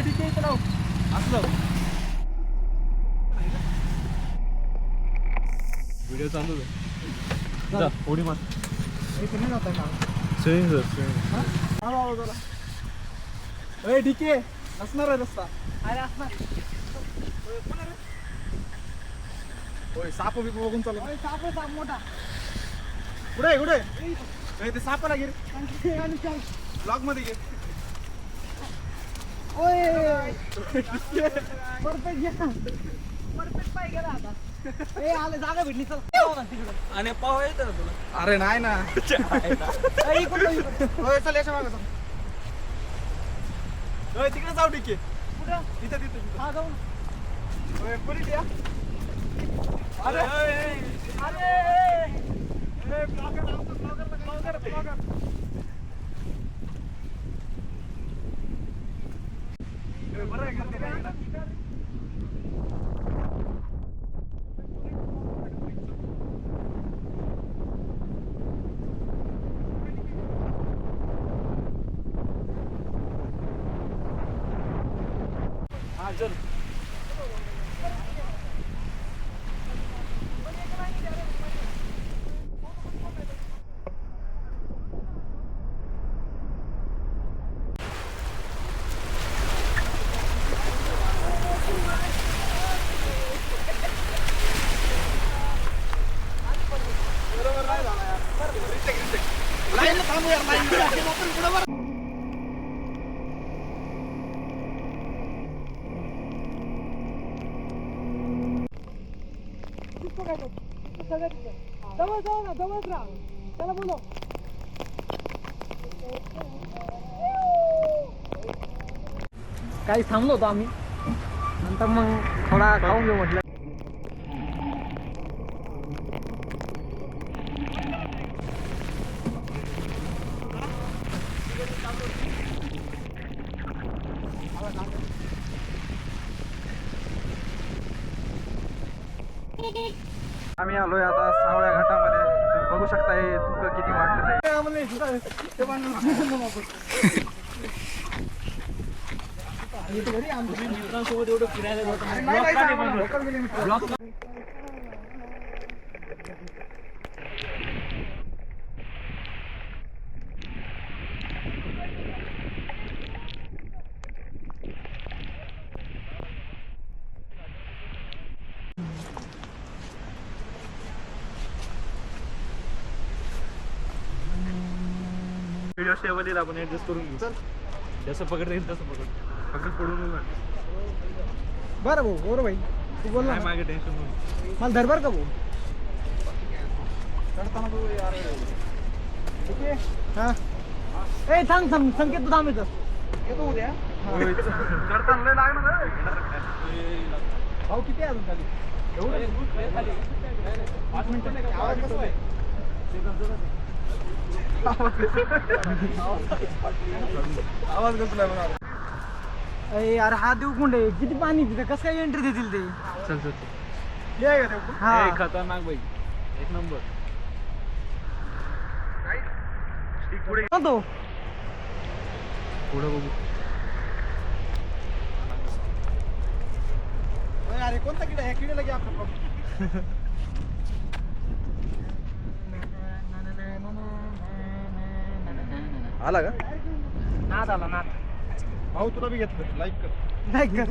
ठीक आहे चला असं व्हिडिओ चालू आहे उडी मार नाही जात स्विमिंग सर ठीक आहे असणार आहे रस्ता अरे असणार होय साप बिप बघून चालू साप साप मोठा कुठे कुठे ते सापाला घे ब्लॉक मध्ये घे परफेक्ट पाय गेला आता ए आले जागा भेटली चल तिकडे आणि पाव येतं ना तुला अरे नाही ना चल याच्या मागे तिकडे जाऊ ठीक आहे कुठं तिथं तिथं हा जाऊ पुरी या अरे अरे ब्लॉगर बरं आहे का हा चल लाईन थांबू यार लाईन पुढे बरं जवळ जाऊ ना जवळच राहा त्याला बोलो काही थांबलो होतो आम्ही नंतर मग थोडा खाऊन घेऊ म्हटलं आम्ही आलोय आता सावळ्या घाटामध्ये तुम्ही बघू शकता हे धुकं किती वाढलेलं आहे मित्रांसोबत एवढं फिरायला व्हिडिओ शेवट आपण ऍडजस्ट करून घेऊ चल जसं पकडता येईल तसं पकड फक्त पडून बरं भाऊ बरं भाई तू बोल ना मागे टेन्शन मला धरबर का भाऊ चढताना तू यार ठीक आहे हा ए थांब संकेत तू थांब इथं येतो उद्या चढताना लय लागणार भाऊ किती आहे अजून खाली एवढं खाली 5 मिनिटं आवाज कसं आहे आवाज कसला आहे अरे यार हा देऊ कुंड आहे किती पाणी तिथं कसं काय एंट्री देतील ते चल चल हा खतरनाक बाई एक नंबर पुढे तो पुढे बघू अरे कोणता किडा आहे किड्याला घ्या आपला आला का नाद आला नाद भाऊ तुला बी घेतलं लाईक कर लाईक कर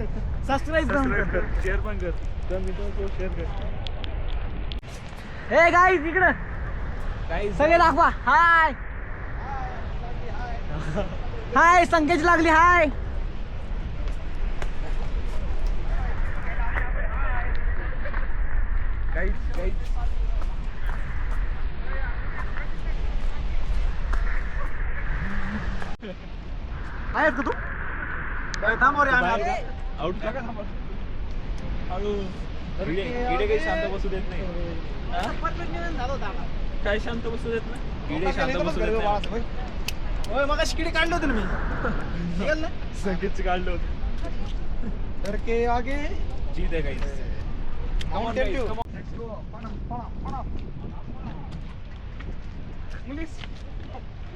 सबस्क्राईब कर शेअर पण कर तर मित्रांसोबत शेअर कर हे गाईज इकडं सगळे दाखवा हाय हाय संकेत लागली हाय आहेत का तू थांब रे आउट का हळू किडे काही शांत बसू देत नाही काय शांत बसू देत नाही किडे शांत बसू देत नाही होय मग किडे काढले होते ना मी संकेतच काढलं होतं तर के आगे जीत आहे काही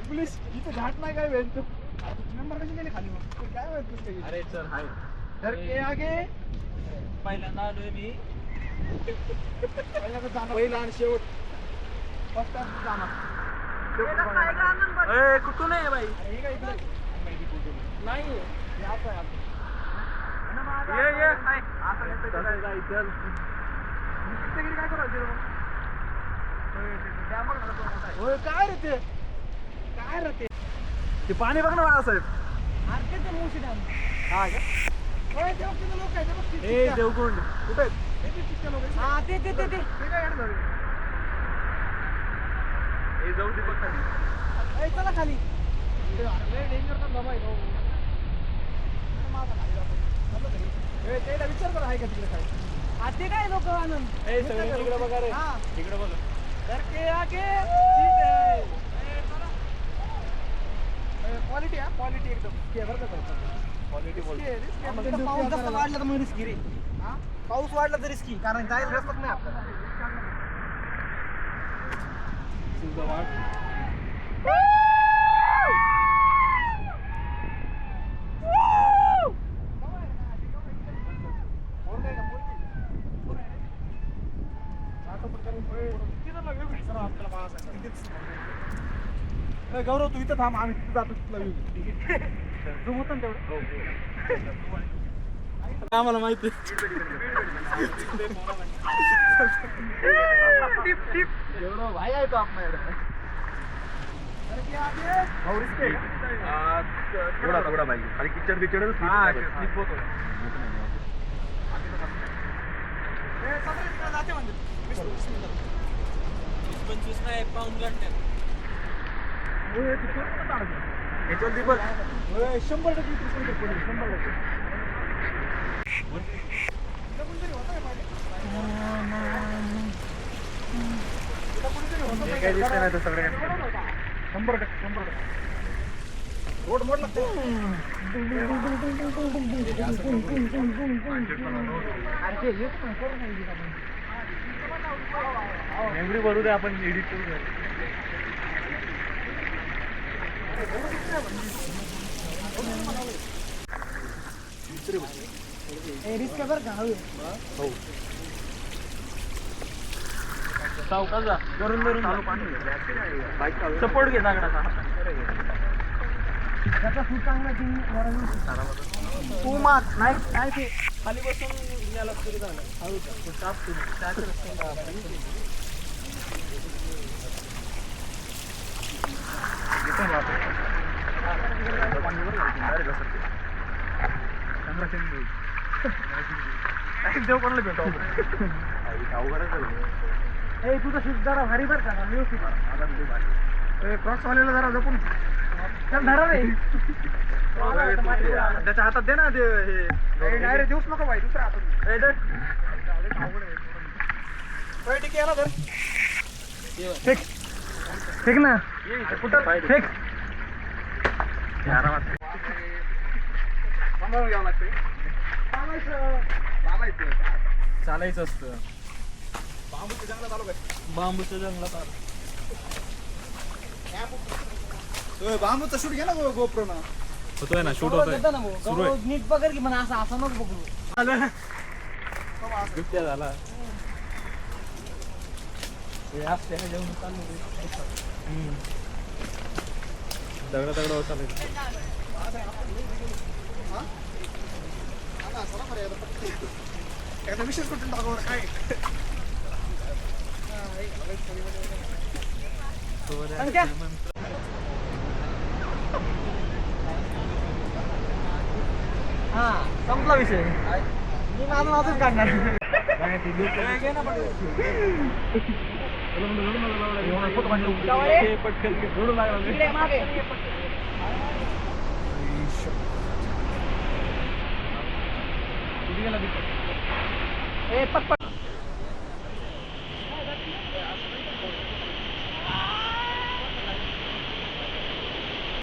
इंग्लिश इथं घाट नाही काय वेळ नंबर कशी गेले खाली मग काय माहिती अरे चल हाय तर के आगे पहिल्यांदा आलोय मी पहिला आणि शेवट फक्त जाणार कुठून आहे बाई नाही काय काय रे ते काय रे ते पाणी बघ ना बाळासाहेब हा का लोक आहे ए देवकुंड कुठे हा ते काय झालं ए जाऊ दे बघ खाली चला खाली डेंजर पण बाबा त्याला विचार करा आहे का तिकडे काय ते काय लोक आनंद ए सगळे तिकडे बघा रे हा. तिकडे बघा तर के आगे क्वालिटी हा क्वालिटी एकदम क्वालिटी पाऊस जास्त वाढला तर मग रिस्की रे पाऊस वाढला तर रिस्की कारण जायला रस्ताच नाही आपल्याला गौरव तू इथं थांब आम्ही तिथं जातो तुला झूम होतं ना तेवढं आम्हाला माहिती भाई आहे तो आपल्याकडे थोडा भाई खाली किचन बिचन स्लिप होतो नाही पाऊन घंट्यात याच्यावर दीपक 100% 100% काही दिसत नाही तर सगळे 100% रोड मोड लागतो मेमरी भरू दे आपण एडिट करू दे रिस्क बरं का हवे सावकाश जा धरून धरून सपोर्ट घे दगडाचा त्याचा सूट चांगला की तू मात नाही नाही ते खाली बसून गेला तरी झालं हळू टाप देव कोणाला भेटो ए तुझं शूट जरा भारी बरं का व्यवस्थित क्रॉस वालेला जरा जपून चल धरा रे त्याच्या हातात दे ना ते हे डायरेक्ट देऊच नको बाई दुसऱ्या हातात ठीक आहे ना तर ठीक ना कुठं ठीक सांभाळून घ्यावं लागते चालायचं असतं बांबूच्या जंगलात आलो काय बांबूच्या जंगलात बांबूचा शूट घ्या ना गोप्रो ना होतोय ना शूट होतोय ना भाऊ नीट पकड की म्हणा असं असं नको पकडू बिबट्या झाला दगडा दगडा चालायचं एकदा विशेष कुठून टाकावं काय संख्या हा संपला विषय मी माझं माझंच काढणार इकडे मागे ए पट